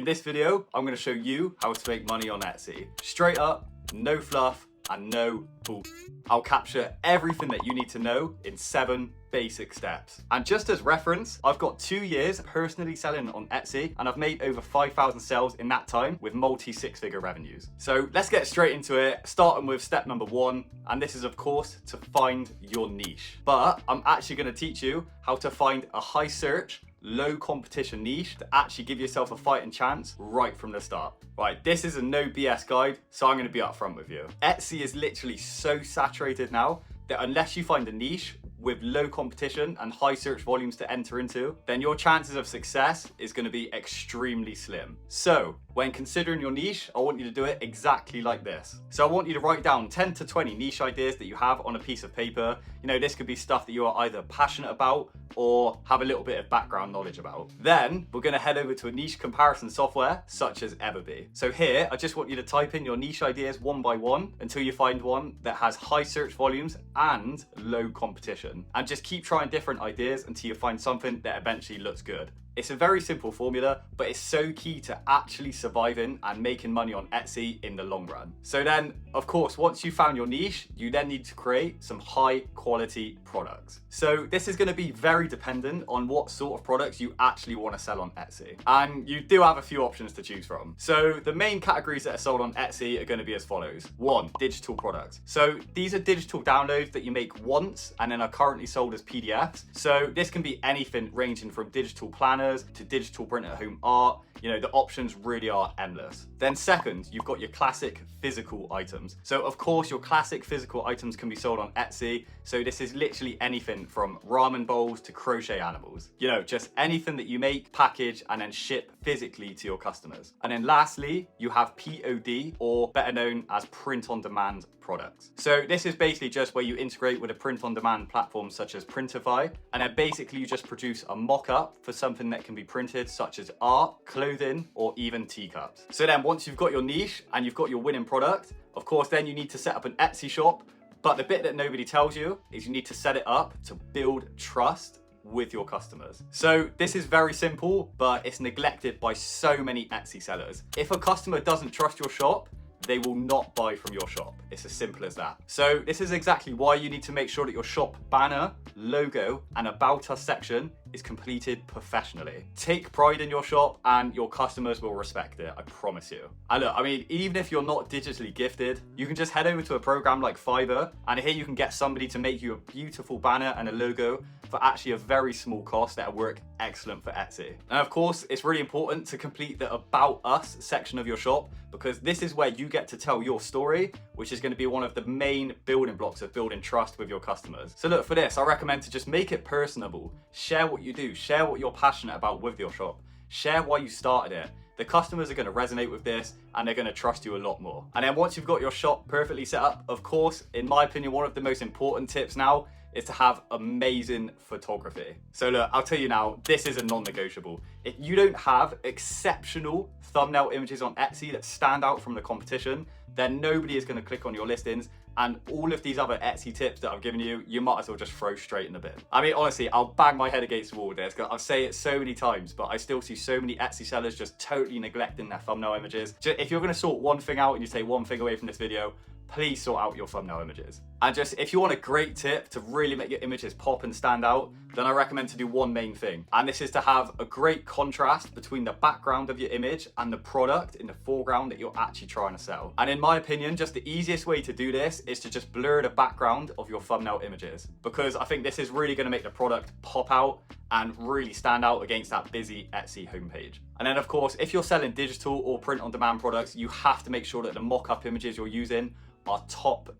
In this video, I'm going to show you how to make money on Etsy. Straight up, no fluff, and no bull. I'll capture everything that you need to know in 7 basic steps. And just as reference, I've got 2 years personally selling on Etsy, and I've made over 5,000 sales in that time with multi 6-figure revenues. So let's get straight into it, starting with step number 1. And this is of course to find your niche. But I'm actually going to teach you how to find a high search, low competition niche to actually give yourself a fighting chance right from the start. Right, this is a no BS guide, so I'm going to be upfront with you. Etsy is literally so saturated now that unless you find a niche with low competition and high search volumes to enter into, then your chances of success is going to be extremely slim. So when considering your niche, I want you to do it exactly like this. So I want you to write down 10 to 20 niche ideas that you have on a piece of paper. You know, this could be stuff that you are either passionate about or have a little bit of background knowledge about. Then we're going to head over to a niche comparison software such as Everbee. So here, I just want you to type in your niche ideas one by one until you find one that has high search volumes and low competition. And just keep trying different ideas until you find something that eventually looks good. It's a very simple formula, but it's so key to actually surviving and making money on Etsy in the long run. So then, of course, once you found your niche, you then need to create some high quality products. So this is going to be very dependent on what sort of products you actually want to sell on Etsy. And you do have a few options to choose from. So the main categories that are sold on Etsy are going to be as follows. 1, digital products. So these are digital downloads that you make once and then are currently sold as PDFs. So this can be anything ranging from digital planners to digital print at home art. You know, the options really are endless. Then second, you've got your classic physical items. So of course your classic physical items can be sold on Etsy. So this is literally anything from ramen bowls to crochet animals. You know, just anything that you make, package, and then ship physically to your customers. And then lastly, you have POD, or better known as print on demand products. So this is basically just where you integrate with a print on demand platform such as Printify, and then basically you just produce a mock-up for something that can be printed, such as art, clothing, or even teacups. So then once you've got your niche and you've got your winning product, of course then you need to set up an Etsy shop. But the bit that nobody tells you is you need to set it up to build trust with your customers. So this is very simple, but it's neglected by so many Etsy sellers. If a customer doesn't trust your shop, they will not buy from your shop. It's as simple as that. So this is exactly why you need to make sure that your shop banner, logo, and about us section is completed professionally. Take pride in your shop and your customers will respect it, I promise you. And look, I mean, even if you're not digitally gifted, you can just head over to a program like Fiverr, and here you can get somebody to make you a beautiful banner and a logo for actually a very small cost that'll work excellent for Etsy. And of course, it's really important to complete the About Us section of your shop, because this is where you get to tell your story, which is going to be one of the main building blocks of building trust with your customers. So look, for this, I recommend to just make it personable. Share what you do, share what you're passionate about with your shop, share why you started it. The customers are going to resonate with this and they're going to trust you a lot more. And then once you've got your shop perfectly set up, of course, in my opinion, one of the most important tips now is to have amazing photography. So look, I'll tell you now, this is a non-negotiable. If you don't have exceptional thumbnail images on Etsy that stand out from the competition, then nobody is going to click on your listings, and all of these other Etsy tips that I've given you, you might as well just throw straight in the bin. I mean, honestly, I'll bang my head against the wall with this, because I'll say it so many times, but I still see so many Etsy sellers just totally neglecting their thumbnail images. If you're going to sort one thing out and you take one thing away from this video, please sort out your thumbnail images. And just if you want a great tip to really make your images pop and stand out, then I recommend to do one main thing. And this is to have a great contrast between the background of your image and the product in the foreground that you're actually trying to sell. And in my opinion, just the easiest way to do this is to just blur the background of your thumbnail images, because I think this is really going to make the product pop out and really stand out against that busy Etsy homepage. And then of course, if you're selling digital or print on demand products, you have to make sure that the mock-up images you're using are top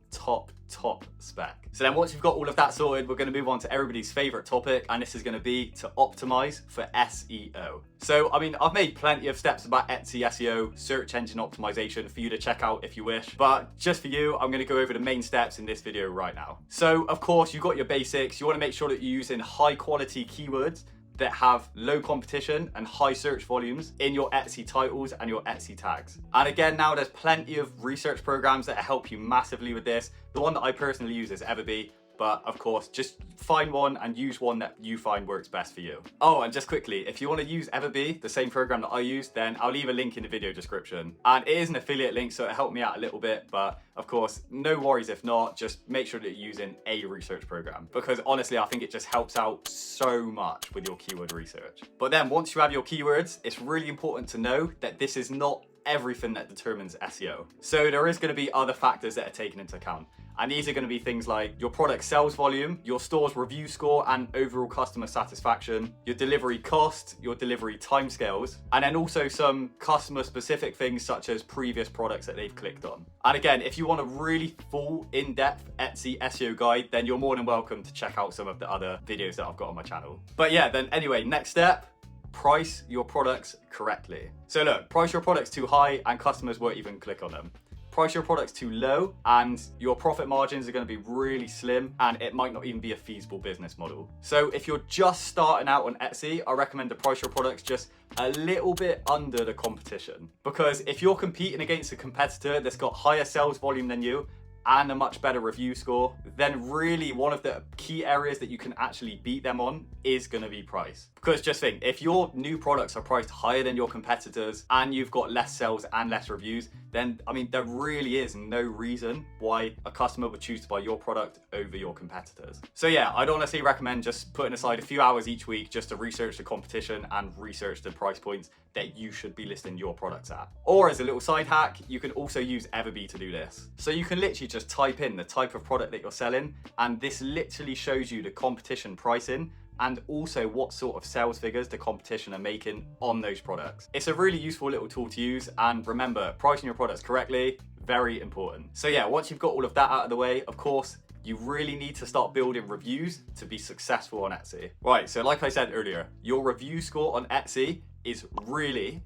spec. So then once you've got all of that sorted, we're going to move on to everybody's favorite topic, and this is going to be to optimize for SEO. So, I mean, I've made plenty of steps about Etsy SEO, search engine optimization, for you to check out if you wish, but just for you, I'm going to go over the main steps in this video right now. So, of course, you've got your basics. You want to make sure that you're using high quality keywords that have low competition and high search volumes in your Etsy titles and your Etsy tags. And again, now there's plenty of research programs that help you massively with this. The one that I personally use is Everbee, but of course, just find one and use one that you find works best for you. Oh, and just quickly, if you want to use Everbee, the same program that I use, then I'll leave a link in the video description. And it is an affiliate link, so it helped me out a little bit, but of course, no worries if not, just make sure that you're using a research program, because honestly, I think it just helps out so much with your keyword research. But then once you have your keywords, it's really important to know that this is not everything that determines SEO. So there is going to be other factors that are taken into account. And these are going to be things like your product sales volume, your store's review score and overall customer satisfaction, your delivery cost, your delivery timescales, and then also some customer specific things such as previous products that they've clicked on. And again, if you want a really full in-depth Etsy SEO guide, then you're more than welcome to check out some of the other videos that I've got on my channel. But yeah, then anyway, next step, price your products correctly. So look, price your products too high and customers won't even click on them. Price your products too low and your profit margins are going to be really slim and it might not even be a feasible business model. So if you're just starting out on Etsy, I recommend to price your products just a little bit under the competition. Because if you're competing against a competitor that's got higher sales volume than you and a much better review score, then really one of the key areas that you can actually beat them on is going to be price. Because just think, if your new products are priced higher than your competitors and you've got less sales and less reviews, then I mean, there really is no reason why a customer would choose to buy your product over your competitors. So yeah, I'd honestly recommend just putting aside a few hours each week just to research the competition and research the price points that you should be listing your products at. Or as a little side hack, you can also use Everbee to do this. So you can literally just type in the type of product that you're selling, and this literally shows you the competition pricing and also what sort of sales figures the competition are making on those products. It's a really useful little tool to use, and remember, pricing your products correctly, very important. So yeah, once you've got all of that out of the way, of course, you really need to start building reviews to be successful on Etsy. Right, so like I said earlier, your review score on Etsy is really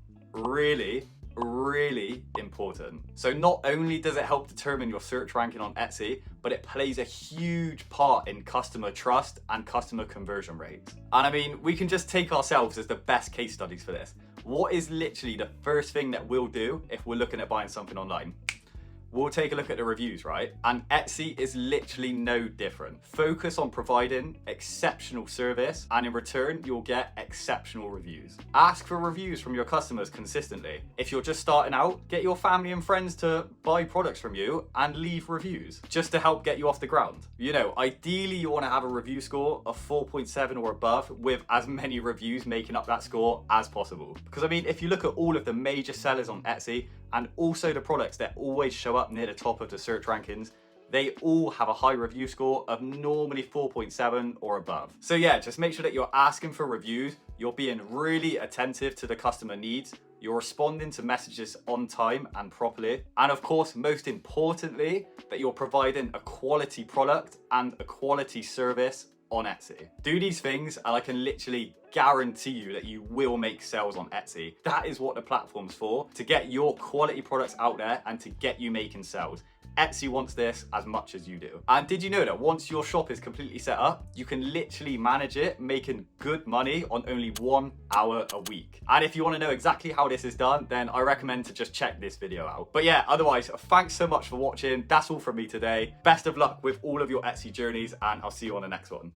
important. So not only does it help determine your search ranking on Etsy, but it plays a huge part in customer trust and customer conversion rates. And I mean, we can just take ourselves as the best case studies for this. What is literally the first thing that we'll do if we're looking at buying something online? We'll take a look at the reviews, right? And Etsy is literally no different. Focus on providing exceptional service, and in return, you'll get exceptional reviews. Ask for reviews from your customers consistently. If you're just starting out, get your family and friends to buy products from you and leave reviews just to help get you off the ground. You know, ideally you want to have a review score of 4.7 or above with as many reviews making up that score as possible. Because I mean, if you look at all of the major sellers on Etsy, and also the products that always show up near the top of the search rankings, they all have a high review score of normally 4.7 or above. So yeah, just make sure that you're asking for reviews, you're being really attentive to the customer needs, you're responding to messages on time and properly, and of course, most importantly, that you're providing a quality product and a quality service on Etsy. Do these things and I can literally guarantee you that you will make sales on Etsy. That is what the platform's for, to get your quality products out there and to get you making sales. Etsy wants this as much as you do. And did you know that once your shop is completely set up, you can literally manage it, making good money on only 1 hour a week? And if you want to know exactly how this is done, then I recommend to just check this video out. But yeah, otherwise, thanks so much for watching. That's all from me today. Best of luck with all of your Etsy journeys, and I'll see you on the next one.